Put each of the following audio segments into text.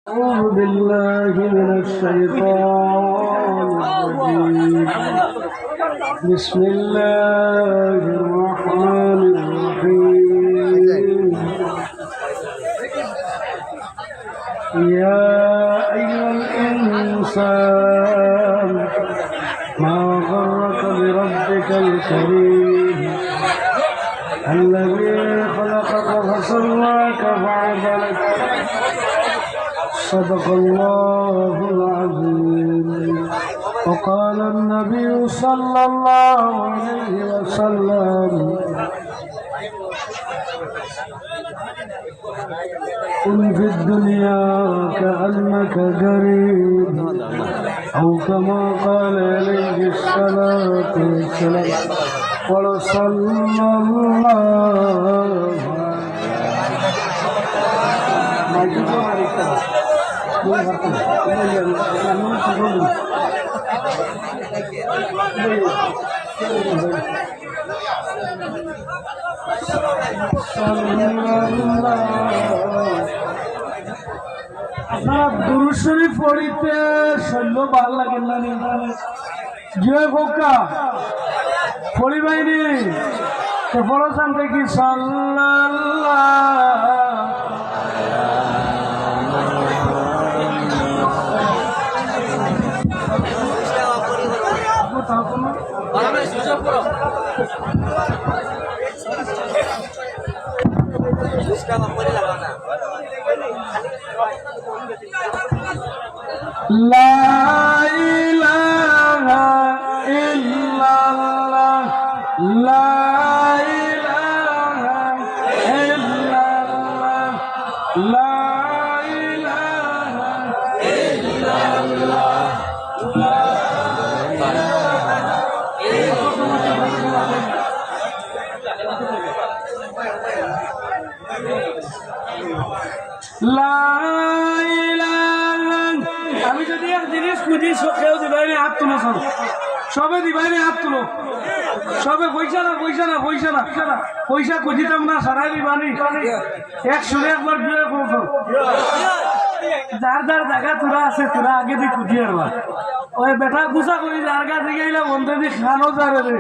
أعوذ بالله من الشيطان الرجيم. بسم الله الرحمن الرحيم. يا أيها الإنسان ما غرك بربك الكريم الذي خلقك فسواك فعدلك. صدق الله العظيم. وقال النبي صلى الله عليه وسلم: كن في الدنيا كأنك غريب، أو كما قال عليه الصلاة والسلام. وصلى الله আপনারা দুরূদ শরীফ পড়িতে শৈল ভাল লাগে না জয় খোকা পড়িবাইনি তো পড়াশান দেখি সাল্লাল্লাহ। লা ইলাহা ইল্লাল্লাহ, লা ইলাহা ইল্লাল্লাহ, লা ইলাহা ইল্লাল্লাহ, লা আমি যদি এক জিনিস খুঁজি কেউ দিবাই হাত তুলো, সবে দিবাই হাত তুলো, সবে পয়সা না পয়সা না পয়সা না পয়সা খুঁজিতাম না সারাই দিবানি একশো একবার দিয়ে পৌঁছো। যার যার জায়গা তোরা আছে তোরা আগে দিয়ে খুঁজি আর ওই বেটা গুছা করি যার কাছে গেলাম বন্ধে দিয়ে খানো যারে রে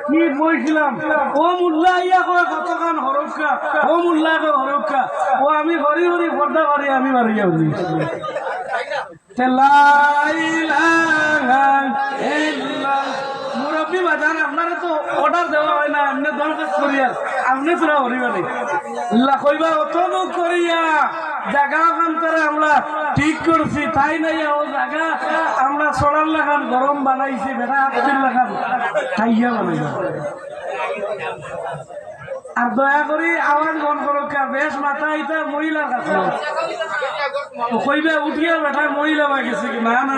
কি বইছিলাম ও মুল্লা ইয়া কয় কতখান হরফকা, ও মুল্লা কয় হরফকা, ও আমি হরি হরি পর্দা করি আমি মারিয়া বলি মুরব্বী বাজান আপনারা তো অর্ডার দেওয়া হয় না, এমনি দরকার করিয়া আপনি তোরা হরিবা নেই কইবা অত লোক করিয়া জায়গা ওখান করে আমরা ঠিক করছি তাই নাই ও জায়গা আমরা চড়ার লাগান গরম বানাইছি বেটা আত্মীর লাগান খাইয়া বানাইবা। আর দয়া করি আওয়াজ বন্ধ করো, বেশ মাথা ইটা মহিলার কাছে কইবে উঠিয়া বেটা মহিলা বা গেছে কি না না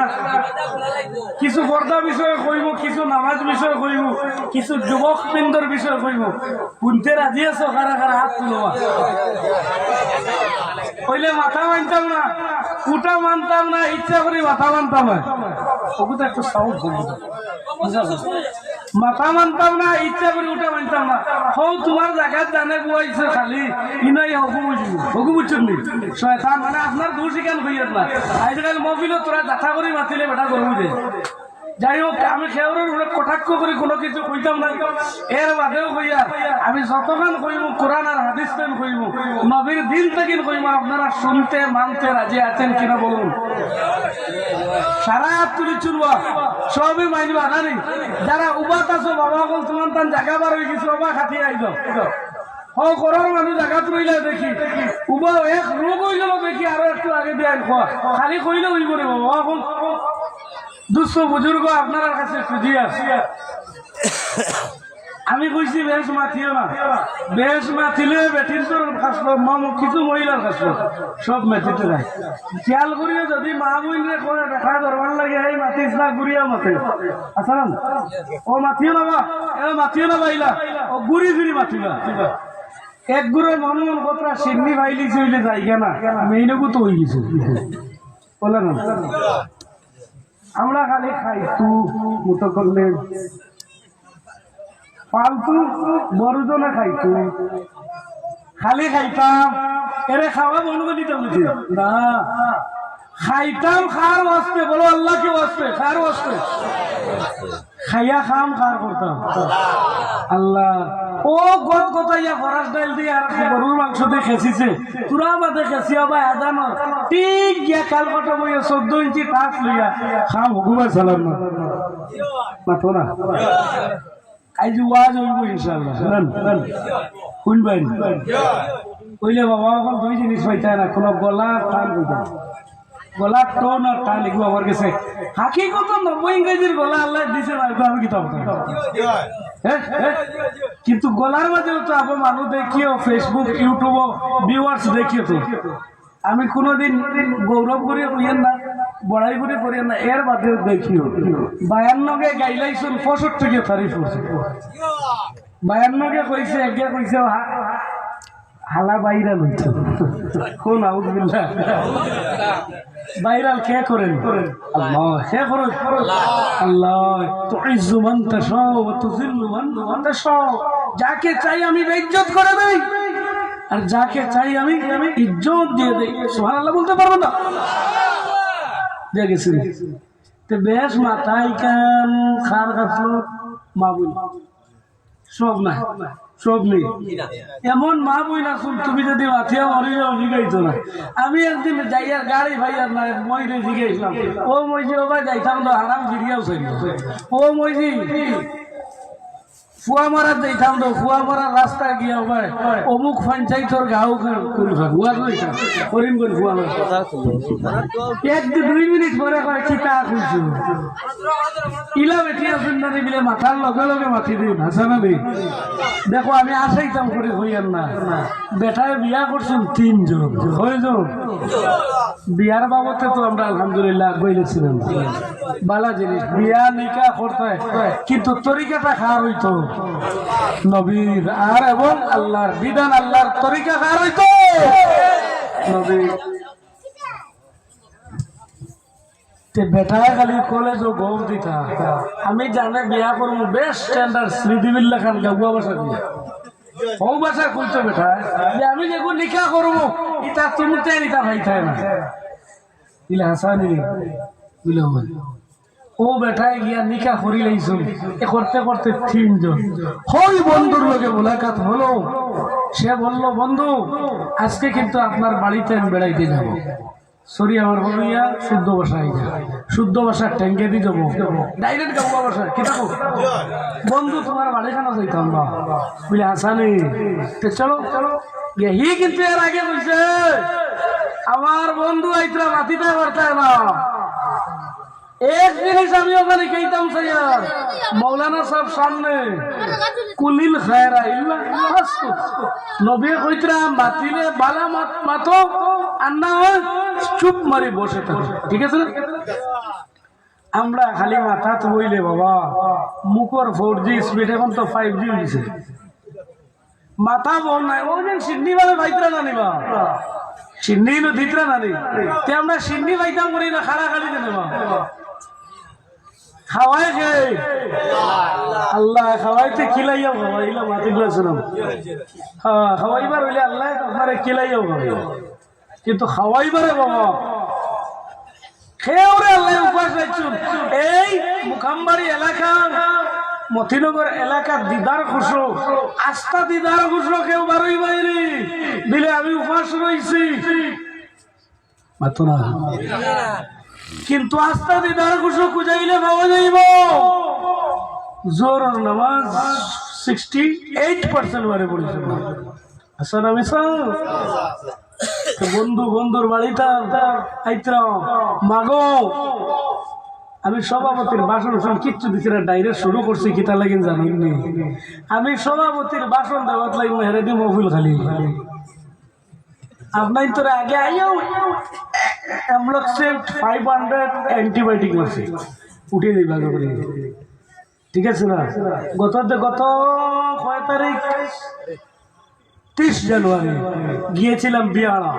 কিছু পর্দা বিষয়ে কইব, কিছু নামাজ বিষয়ে কইব, কিছু যুবক বৃন্দর বিষয়ে কইব। শুনতে রাজি আছো? কারা কারা হাত তুলো। কইলে মাথা মানতাম না, উঠা মানতাম না, ইচ্ছা করি মাথা মানতাম না। ওগুলো একটু সাউন্ড মাথা মানতাম না, ইচ্ছা করি উঠা মানতাম না। হও তোমার জায়গায় জানে বুয়াইছে খালি ইনাই হুকুম বুঝছেন নি শয়তান মানে আপনার দূর শিকান হইয়ার না। আজকাল মফিল তোরা যাথা করে মাতিলে বেটা করবো যে যাই হোক আমি খেউরের উপরে কটাক্ষ করি কোনো কিছু কইতাম না। এর বাদেও কইয়া আমি যতক্ষণ কইব কোরআন আর হাদিস পেন কইব নবীর দিন থেকে কইব। আপনারা শুনতে মানতে রাজি আছেন কিনা বলুন? সারা তুলি চুরবা সবই মাইনবা জানি। যারা উবাত আছো বাবা বল তোমার তান জায়গা বার হয়ে গেছে বাবা খাটিয়ে আইজ করার মানুষ জায়গা রইলে দেখি উবা এক রোগ হয়ে গেল দেখি আরো একটু আগে দিয়ে খোয়া খালি কইলে হইব রে বাবা। এখন দুঃস্থ বুজুর্গ আপনার কাছে খুঁজি আসি আমি কইছি বেশ মাথিও না, বেশ মাথিলে বেটির খাসলো কিছু মহিলার খাসলো সব মেথিতে যায়। খেয়াল করিও যদি মা বইলে করে দেখা দরবার লাগে এই মাতিস না গুড়িয়া মাতে আচ্ছা না ও মাথিও না বা মাথিও না বাইলা ও গুড়ি ফিরি মাথিবা এক গুড়ে মন মন কথা সিন্নি ভাইলি চইলে যাই না মেইনকু তো হয়ে গেছে বলে না। আমরা খালি খাই তু মতো করলে ফালতু বড়জনে খাইতো খালি খাইতাম এরে খাওয়া বন্ধ করে দিতাম না, খাইতাম খার ওয়াস্তে, বলো আল্লাহ কে ওয়াস্তে, খার ওয়াস্তে খাইয়া খাম খার করতাম আল্লাহ। ও গত কথাইয়া ফরাস ডাইল দিয়ে আর গরুর মাংস দিয়ে খেছিছে, তুরা বাদে খেছিয়া বা আদানো ঠিক গিয়া কাল কটা বইয়া 14 ইঞ্চি টাচ লইয়া খাম হুকুমার সালাম না মাথো না। আজ ওয়াজ হইব ইনশাআল্লাহ, শুনবেন কইলে বাবা এখন 2 জিনিস পাইতা না, কোনো গলা টান কইতা, গলার টোন আর টান এগুলো আমার কাছে হাকিকত 90 ইংরেজির গলা আল্লাহ দিছে না, আমি কিতাব কিন্তু গলার মাঝেও তো আবার মানুষ দেখিও, ফেসবুক ইউটিউব ভিউয়ার্স দেখিও তো। আমি কোনোদিন গৌরব করে কইয়েন না, বড়াই করে করিয়েন না, এর বাদে দেখিও 52 গাইলাইছুন 65 তারিফ করছে, 52 কইছে, একে কইছে হালা ভাইরাল হইছে, কোন আউযুবিল্লাহ ভাইরাল কে করেন? আল্লাহ কে করেন? আল্লাহ তুইজ্জু মান তাশা ওয়া তুযিল্লু মান তাশা, যাকে চাই আমি বেইজ্জত করে দেই আর যাকে চাই আমি ইজ্জত দিয়ে দেই। সুবহানাল্লাহ বলতে পারবো না? দেখেছি তো বেশ মাথায় কান খার গাছলো মাবুল সব না, সব নেই এমন মা বই না শুন, তুমি যদি মাথিয়া মরিলেও জিগাইতো না। আমি একদিন যাইয়ার গাড়ি ভাইয়ার না মইরে জিগাইছিলাম, ও মইজি ও ভাই যাইতাম তো হারাম ফিরিয়াও চাই, ও মইজি ফুয়া মারার যাইতাম তো ফুয়া মারার রাস্তা গিয়া ভাই অমুক পঞ্চায়েতর গাঁও করিম করে ফুয়া মারা 1-2 মিনিট পরে কয় কিতা খুঁজছো ইলা বেটিয়া সুন্দরী বিলে মাথার লগে লগে মাতি দিন হাসানা দিন। দেখো আমি আসাইতাম করে হইয়ার না, বেটায় বিয়া করছেন 3 জন, কয়জন? বিয়ার বাবদে তো আমরা আলহামদুলিল্লাহ বইলেছিলাম বালা জিনিস, বিয়া নিকা করতে কিন্তু তরিকাটা খাওয়ার হইতো নবীর আর এবং আল্লাহর বিধান, আল্লাহর তরিকা খাওয়ার হইতো নবীর। বেটায় খালি কলেজ ও গৌ দিতা, আমি জানে বিয়া করবো বেশ স্ট্যান্ডার্ড শ্রীদিবিল্লা খান গাগুয়া ভাষা দিয়ে ও ভাষা কইতো বেটা যে আমি যেগুলো নিকা করবো ইটা তুমতে নিতা ভাইতাই না ইলা হাসানি বুঝলো ও বেটায় গিয়া নিকা করি লাইছো করতে করতে 3 জন হই বন্ধুর লগে মোলাকাত হলো। সে বলল বন্ধু আজকে কিন্তু আপনার বাড়িতে আমি বেড়াইতে যাবো, সরি আমার বলিয়া শুদ্ধ ভাষায় শুদ্ধ ভাষা ট্যাঙ্কে দিয়ে যাবো ডাইরেক্ট গাওয়া ভাষা কি থাকো বন্ধু তোমার বাড়ি খানা যাইতাম না বুঝলে হাসানি চলো চলো হি কিন্তু এর আগে বলছে আমার বন্ধু আইতরা মাতিতে পারতায় না। এক জিনিস আমি ওখানে কইতাম স্যার মৌলানা সাহেব সামনে কুলিল খায়রা ইল্লা নবী কইতরা মাতিলে বালা মাতো আর না চুপ মারি বসে থাকো, ঠিক আছে না? আমরা খালি মাথা তো বইলে বাবা মুখর 4G স্পিড, এখন তো 5G হয়েছে, মাথা বল নাই ও যেন সিডনি ভাবে ভাইতরা না নিবা সিডনি দিতরা না নি তে আমরা সিডনি ভাইতাম করি না খাড়া খালি দেন খাওয়াই গে আল্লাহ খাওয়াইতে খিলাইয়াও খাওয়াইলা মাটি গুলাছিলাম হ্যাঁ খাওয়াইবার হইলে আল্লাহ আপনারে খিলাইয়াও খাওয়াইবা কিন্তু খাওয়াইবারে বাবা খেয়ে আল্লাহ উপাস রাখছুন। এই মুখামবাড়ি এলাকা মতিনগর এলাকার দিদার খুশো আস্থা দিদার খুশো কেউ বারোই বাইরে দিলে আমি উপাস রয়েছি মাত্র না, কিন্তু আস্থা দিদার খুশো খুঁজাইলে পাওয়া যাইব জোর নামাজ 68% বারে পড়েছে আসা না মিশা বন্ধু বন্ধুর বাড়িটা আইত্রা মাগো আমি সভাপতির ভাষণ কিচ্ছু দিচ্ছি না, ডাইরেক্ট শুরু করছি কিতা লাগিন জানেননি আমি সভাপতির ভাষণ দেওয়ার লাগি হেরে দি মফিল খালি আপনার তোর আগে আইও অ্যামলক্সেন্ট 500 অ্যান্টিবায়োটিক মারছে উঠে দিই ভালো করে, ঠিক আছে না? গত 6 তারিখ 30 জানুয়ারি গিয়েছিলাম বিয়াড়া,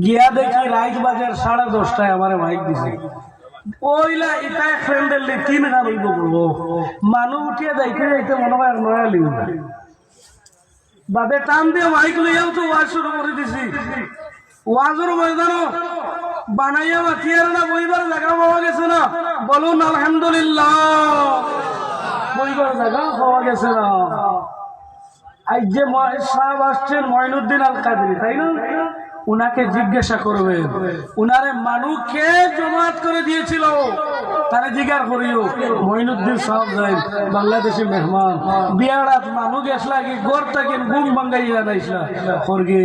গিয়া দেখি রাইত বাজার 10:30টায় আমার মাইক দিছে ওইলা এটা ফ্রেন্ডের 3 গান হইব বলবো মানুষ উঠিয়ে যাইতে যাইতে মনে হয় নয়া লিব বাদে টান দিয়ে মাইক লইয়াও তো ওয়াজ শুরু করে দিছি ওয়াজের ময়দান বানাইয়া মাতিয়ার না বইবার জায়গা পাওয়া গেছে না বলুন আলহামদুলিল্লাহ বইবার জায়গা পাওয়া গেছে না আজ যে সাহেব আসছেন মঈনুদ্দিন আল কাদরি তাই না উনাকে জিজ্ঞাসা করবে উনারে মানুষ কে জমাত করে দিয়েছিল তারে জিজ্ঞাসা করিও মঈনুদ্দিন সাহেব যাই বাংলাদেশি মেহমান বিয়ারাত মানুষ গেছলা কি গোর থেকে ঘুম ভাঙ্গাইয়া নাইছলা করগে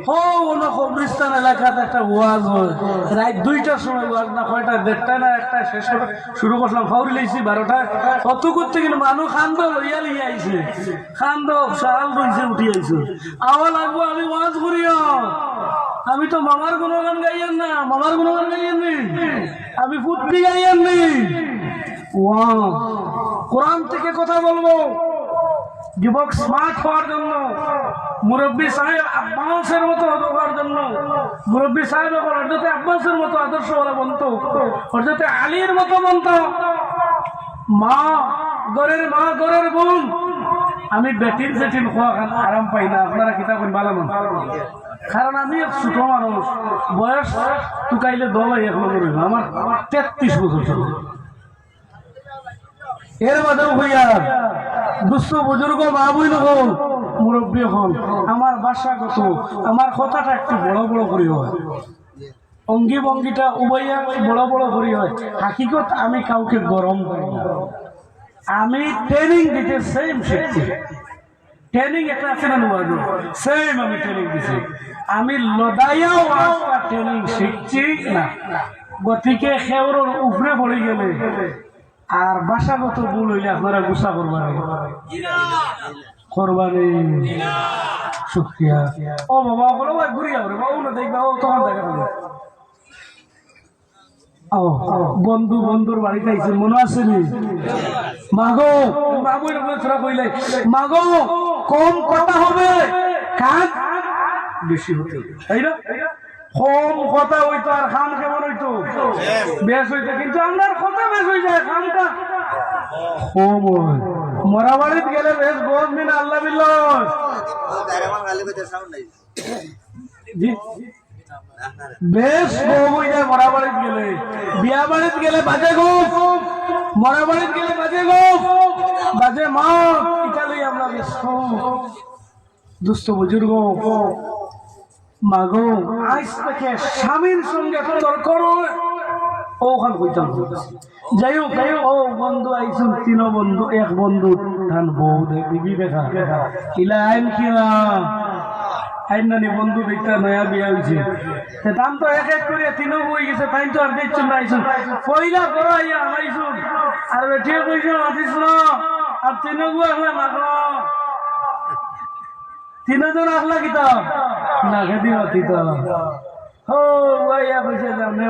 হো ওনো কবরিস্তান এলাকাতে একটা ওয়াজ হয় রাত 2টার সময় ওয়াজ না কয়টা 1:30 না একটা শেষ শুরু করলাম ফাউরি লইছি 12টা কত করতে কিন্তু মানুষ খান্দ লইয়া লইয়া আইছে খান্দ শাল রইছে উঠি আইছে আওয়াজ লাগবো আমি ওয়াজ করিও আমি তো মামার গুণগান গাইয়েন না মামার গুণগান গাইয়েন নি আমি ফুটবি গাইয়েন নি কোরআন থেকে কথা বলবো যুবক স্মার্ট হওয়ার জন্য মুরব্বী সাহেব আব্বাসের মতো হওয়ার জন্য মুরব্বী সাহেব হযরত আব্বাসের মতো আদর্শ ওরা বলতো হযরত আলীর মতো বলতো মা ঘরের বোন আমি বেটির জেটির আরাম পাই না আপনারা কিতাব ভালো না কারণ আমি ছোট মানুষ বয়স টুকাইলে দলাই এখনো করব আমার 33 বছর চলে এর মাঝেও হইয়া দুস্থ বুজুর্গ মা বই হল মুরব্বী হল আমার বাসা কত আমার কথাটা একটু বড় বড় করি হয় অঙ্গি ভঙ্গিটা উভয়া বড় বড় করি হয় হাকিকত আমি কাউকে গরম করি না আমি ট্রেনিং দিতে সেম শিখছি ট্রেনিং একটা আছে না সেম আমি ট্রেনিং দিছি আমি লদাইয়াও একটা ট্রেনিং শিখছি না গতিকে খেওরের উপরে পড়ে গেলে আর ভাষাগত ভুল হইলে আপনারা গুছা করবানি শুক্রিয়া ও বাবা বলো ভাই ঘুরিয়া বাবু না দেখবা ও তখন দেখা পাবে বন্ধু বন্ধুর বাড়িতে আইছে মনে আছে নি মাগো বাবুর ছোড়া কইলে মাগো কম কথা হবে কাজ বেশি হতে তাই না কম কথা হইতো আর খাম কেমন হইতো বেশ হইতো কিন্তু আমার কথা বেশ হয়ে যায় খামটা কম হয় মরা বাড়িতে গেলে বেশ বহুত দিন আল্লাহ বিল্লাহ জি বেশ বউ হয়ে যায় মরা বাড়িতে গেলে বিয়া বাড়িতে গেলে বাজে গো মরা বাড়িতে গেলে বাজে গো বাজে মা ইটালি আমরা ব্যস্ত দুস্থ বুজুর্গ মাগো আজ থেকে স্বামীর সঙ্গে তর্ক ওখান কইতাম যাই হোক ও বন্ধু আইসুন তিন বন্ধু এক বন্ধু ধান বউ বিবি দেখা ইলা আইন কি না আইন নানি বন্ধু দেখতে নয়া বিয়া হয়েছে দাম তো এক এক করে তিনও বই গেছে তাই তো আর দেখছেন না আইসুন পয়লা করো আইয়া আমাইসুন আর বেঠিয়ে কইসুন আতিস না আর তিনও গু আসলে মাগো তিনজন আসলা কিতাব না খেদি মাতিত ও আইয়া কইছে জানে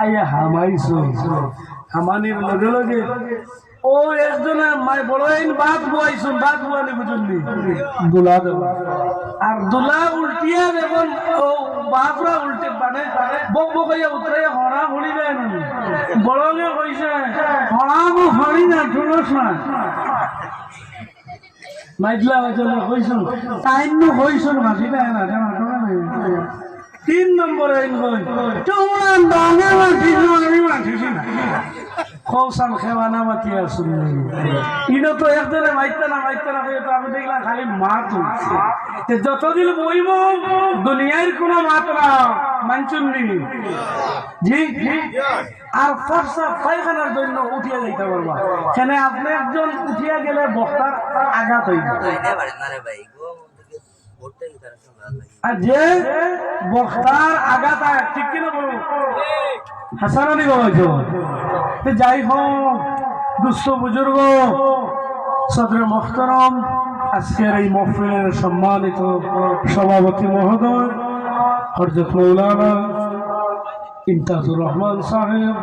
আইয়া হামাইছো হামানির লগে লগে ও একজনে মাই বড় আইন বাদ বুয়াইছুন বাদ বুয়ানি বুঝুননি দুলা আর দুলা উল্টিয়া দেখুন ও বাপরা উল্টে মানে বক বকাইয়া উতরে হরা হলি যায় না বড়কে কইছে হরাবো হরি না ঠুলস না মাইজলা বাজলে কইছুন টাইম কইছুন মাসি না না জানা না 3 নম্বর আইন কই তোমরা দাঙ্গা মাটিছো আমি মাটিছি না খৌসান খেওয়ানা মাতিয়া শুনলি ইনো তো একজনে মাইতে না তো আমি দেখলাম খালি মাত হচ্ছে যতদিন বইব দুনিয়ার কোনো মাত না মানচুননি জি আর ফর্সা পায়খানার জন্য উঠিয়া যাইতে পারবা কেন আপনি একজন উঠিয়া গেলে বক্তার আঘাত হইবে আর যে বক্তার আঘাত ঠিক কিনা বলবো হাসানি বাবাইছো যাই হোক দুস্থ বুজুর্গ সদরে মোহতারম আজকের এই মহফিলের সম্মানিত সভাপতি মহোদয় হযরত মাওলানা ইমতাজুর রহমান সাহেব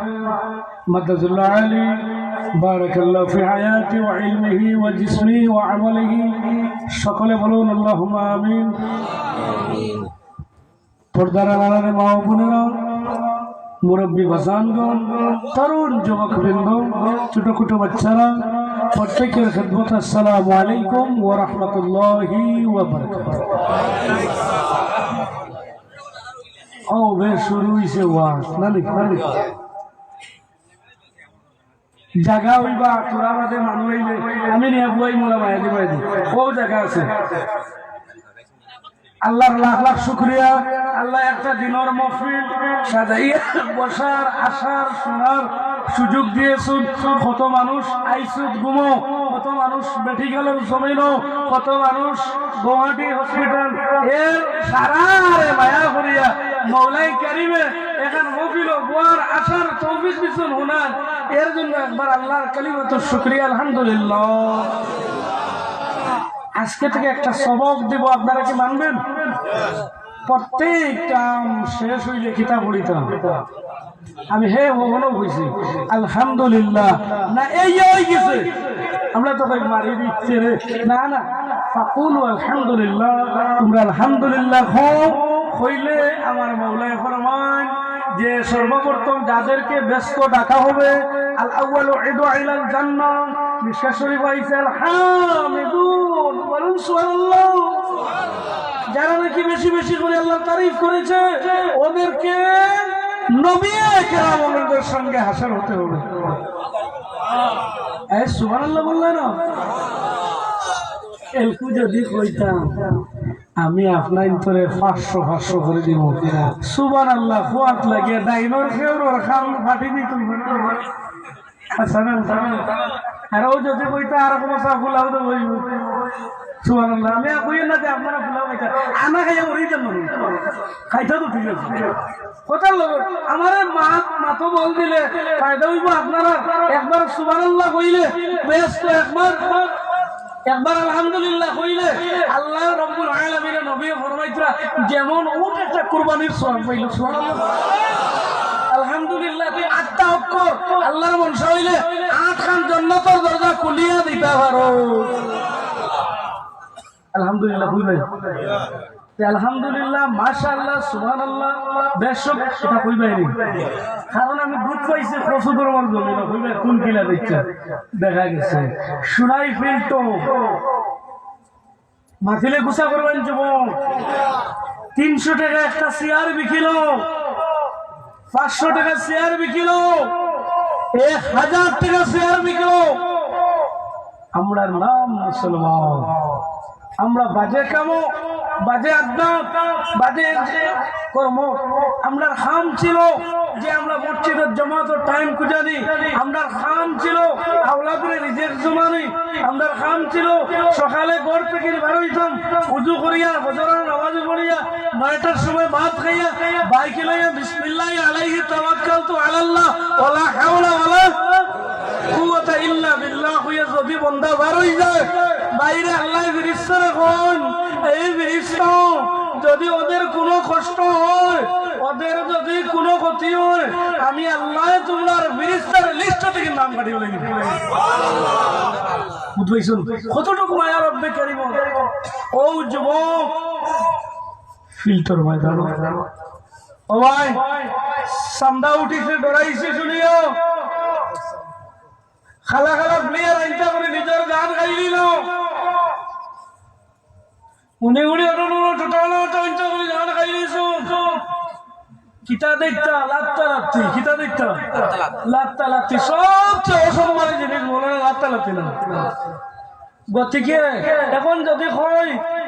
মাদাজুল্লাহ আলী বারাকাল্লাহু ফি হায়াতি ওয়া ইলমিহি ওয়া জিসমিহি ওয়া আমালিহি সকলে বলুন আল্লাহুম্মা আমিন পর্দার আড়ালে মা ও বোনেরা মুরব্বী বাজানগণ তরুণ যুবক বৃন্দ ছোট ছোট বাচ্চারা প্রত্যেকের খিদমত আসসালামু আলাইকুম ওয়া রাহমাতুল্লাহি ওয়া বারাকাতুহু। ও বে শুরু হইছে ওয়াজ না নাকি জায়গা হইবা তোরা বাদে মানুষ হইলে আমি নিয়ে বুয়াই মোলা মায়া দিবাই দি ও জায়গা আছে। আল্লাহর লাখ লাখ শুকরিয়া, আল্লাহ একটা দিনের মহফিল সাজাইয়া বসার আসার শোনার সুযোগ দিয়েছেন। কত মানুষ আইসুদ ঘুমো, কত মানুষ মেডিকেলের জমিনো, কত মানুষ গুয়াহাটি হসপিটাল এর সারা মায়া করিয়া মৌলাই কারিমে এখন মহফিল গোয়ার আসার তৌফিক দিচ্ছেন হোনার, এর জন্য একবার আল্লাহর কালিমাত শুকরিয়া আলহামদুলিল্লাহ। আজকে থেকে একটা সবক দেব, আপনারা কি মানবেন? প্রত্যেক কাম শেষ হইলে কিতাব পড়িতাম আমি হে ভবনও হয়েছি আলহামদুলিল্লাহ না এই হয়ে গেছে আমরা তো ভাই মারি দিচ্ছে রে না না ফাকুলু আলহামদুলিল্লাহ, তোমরা আলহামদুলিল্লাহ হইলে আমার মৌলায় ফরমান যে সর্বপ্রথম যাদেরকে ব্যস্ত ডাকা হবে আল আউয়ালু ইদু ইলাল জান্নাহ, মিশকাত শরীফ আইছে আল হামিদুন বলুন সুবহানাল্লাহ। যারা নাকি বেশি বেশি করে আল্লাহর তারিফ করেছে ওদেরকে নবী কেরামদের সঙ্গে হাসর হতে হবে। এই সুবহানাল্লাহ বললেন না, এলকু যদি কইতাম আমি আপনার ভিতরে 500 করে দিব সুবহানাল্লাহ ফুয়াত লাগিয়ে ডাইনোর খেউর খাম ফাটি দিত আর ও যদি কইতা আর কোনো চা ফুলাও তো বইব সুবহানাল্লাহ। আমি কই না যে আপনারা ফুলাও খাইতা আনা খাইয়া মরি যান খাইতা তো ঠিক আছে কথার লোক আমার মাথো বল দিলে ফায়দা হইব আপনারা একবার সুবহানাল্লাহ কইলে বেশ তো একবার আলহামদুলিল্লাহ কইলে আল্লাহ রাব্বুল আলামিন নবী ফরমাইতরা যেমন উট একটা কুরবানির সওয়াব পাইল সুবহানাল্লাহ। আলহামদুলিল্লাহ 8টা অক্ষর আল্লাহর মনসা হইলে 8 খান জান্নাতের দরজা খুলিয়া দিতে পারো আলহামদুলিল্লাহ কইবে আলহামদুলিল্লাহ মাশাআল্লাহ সুবহানাল্লাহ বেশ এটা কইবে কারণ আমি দুধ পাইছি প্রসুদর আমার জমি না কইবে কোন কিলা দেখছে দেখা গেছে শুনাই ফিল তো মাথিলে গুছা করবেন যুবক 300 টাকা একটা চেয়ার বিকিল 500 টাকা চেয়ার বিকিল 1000 টাকা চেয়ার বিকিল আমরা নাম মুসলমান আমরা বাজে কামো বাজে আড্ডা বাজে কর্ম আমরা খাম ছিল যে আমরা মসজিদের জমাতের টাইম খুঁজানি, আমরা খাম ছিল আওলাদরে রিজেক্ট জমানি, আমরা খাম ছিল সকালে ঘর থেকে বের হইতাম উজু করিয়া ফজরের নামাজ পড়িয়া 9টার সময় ভাত খাইয়া বাইকে লইয়া বিসমিল্লাহ আলাইহি তাওয়াক্কালতু আলাল্লাহ ওয়ালা হাওলা ওয়ালা কুওয়াতা ইল্লা বিল্লাহ হইয়া যদি বান্দা বের হই যায় বাইরে আল্লাহ ফেরেশতা রাখুন এই ফেরেশতা যদি ওদের কোনো কষ্ট হয় ওদের যদি কোনো ক্ষতি হয় আমি আল্লাহ তোমার ফেরেশতার লিস্ট থেকে নাম কাটিয়ে লাগি বুঝাইছেন কতটুকু মায়া রব্বে কারীম ও যুবক ফিল্টার ময়দান ও ভাই সামদা উঠিছে ডরাইছে শুনিও খালা খালা প্লেয়ার আইতা করে নিজের গান গাই দিল উনি উনি টোটাল গান গাই দিয়েছ কিতা দেখতা লাত্তা লাত্তি কিতা দেখতা লাত্তা লাত্তি সবচেয়ে অসম্মানী জিনিস বলে লাত্তা লাত্তি না গতিকে এখন যদি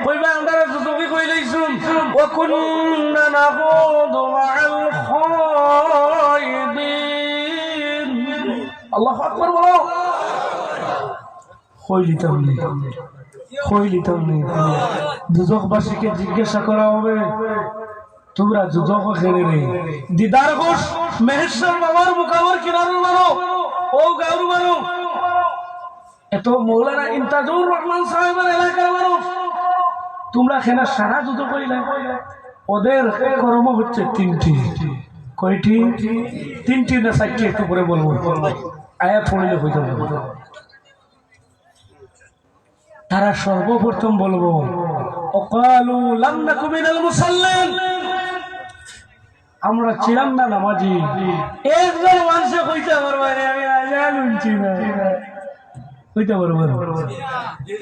কইবা আমরা যদি কই লইছুন ও কুন্না নাখুদু মাআল খায়দিন আল্লাহু আকবার বলো কইলিতাম নেই দুজকবাসীকে জিজ্ঞাসা করা হবে তোমরা দুজক খেলে রে দিদার ঘোষ মেহেশ্বর বাবার মুকাবার কিনারুর মানো ও গাউর মানো এত মৌলানা ইমতাজুর রহমান সাহেবের এলাকার মানুষ তোমরা খেলা সারা যুদ্ধ করিলে ওদের কর্ম হচ্ছে 3টি কয়টি 3টি না 4টি একটু করে বলবো আয়াত পড়লে হয়ে যাবে তারা সর্বপ্রথম বলবো ওয়াকালু লাম নাকু মিনাল মুসাল্লিন আমরা ছিলাম না নামাজি একজন মানুষ কইতে পারবে আমি আজান শুনছি না ওইটা বরাবর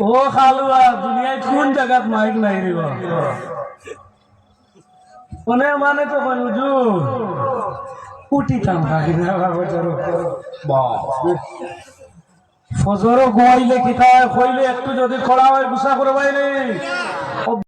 ও খালুয়া দুনিয়ায় কোন জায়গাত মাইক নাই রে বা কোনে মানে তো কোন হুজুর উঠিতাম খাই না বাজারও বাপ ফজরও গোয়াইলে কিতা কইলে একটু যদি খড়া হয় গুসা করবাই রে